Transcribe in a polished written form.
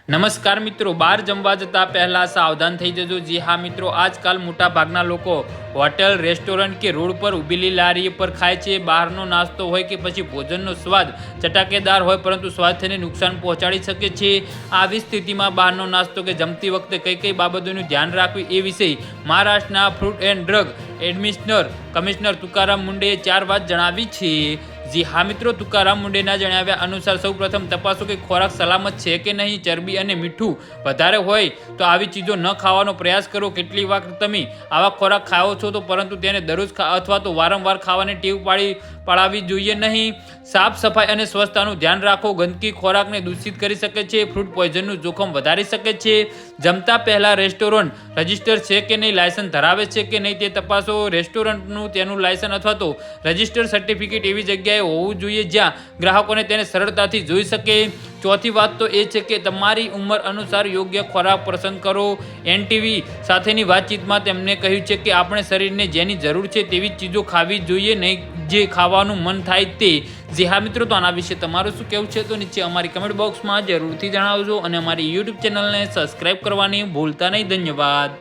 નમસ્કાર મિત્રો, બહાર જમવા જતા પહેલા સાવધાન થઈ જજો। જી હા મિત્રો, આજકાલ મોટા ભાગના લોકો હોટેલ, રેસ્ટોરન્ટ કે રોડ પર ઊભેલી લારી પર ખાય છે। બહારનો નાસ્તો હોય કે પછી ભોજનનો સ્વાદ ચટાકેદાર હોય પરંતુ સ્વાસ્થ્યને નુકસાન પહોંચાડી શકે છે। આવી સ્થિતિમાં બહારનો નાસ્તો કે જમતી વખતે કઈ કઈ બાબતોનું ધ્યાન રાખવું એ વિશે મહારાષ્ટ્રના food and drug commissioner Tukaram મુંડેએ 4 વાત જણાવી છે। જી હા મિત્રો, તુકારામ મુંડેના જણાવ્યા અનુસાર સૌપ્રથમ તપાસો કે ખોરાક સલામત છે કે નહીં। ચરબી અને મીઠું વધારે હોય તો આવી ચીજો ન ખાવાનો પ્રયાસ કરો। કેટલી વાર તમે આવા ખોરાક ખાઓ છો તો પરંતુ તેને દરરોજ અથવા તો વારંવાર ખાવાની ટેવ પાડવી જોઈએ નહીં। સાફ સફાઈ અને સ્વચ્છતાનું ધ્યાન રાખો। ગંદકી ખોરાકને દૂષિત કરી શકે છે, ફૂડ પોઈઝનનું જોખમ વધારી શકે છે। જમતા પહેલા રેસ્ટોરન્ટ રજિસ્ટર છે કે નહીં, લાયસન્સ ધરાવે છે કે નહીં તે તપાસો। રેસ્ટોરન્ટનું તેનું લાયસન્સ અથવા તો રજિસ્ટર સર્ટિફિકેટ એવી જગ્યાએ હોવું જોઈએ જ્યાં ગ્રાહકોને તેને સરળતાથી જોઈ શકે। ચોથી વાત તો એ છે કે તમારી ઉંમર અનુસાર યોગ્ય ખોરાક પસંદ કરો। એનટીવી સાથેની વાતચીતમાં તેમણે કહ્યું છે કે આપણે શરીરને જેની જરૂર છે તેવી ચીજો ખાવી જોઈએ, નહીં જે ખાવાનું મન થાય તે। જી હા મિત્રો, તો આના વિશે તમારું શું કહેવું છે તો નીચે અમારી કમેન્ટ બોક્સમાં જરૂરથી જણાવજો અને અમારી યુટ્યુબ ચેનલને સબસ્ક્રાઈબ કરવાની ભૂલતા નહીં। ધન્યવાદ।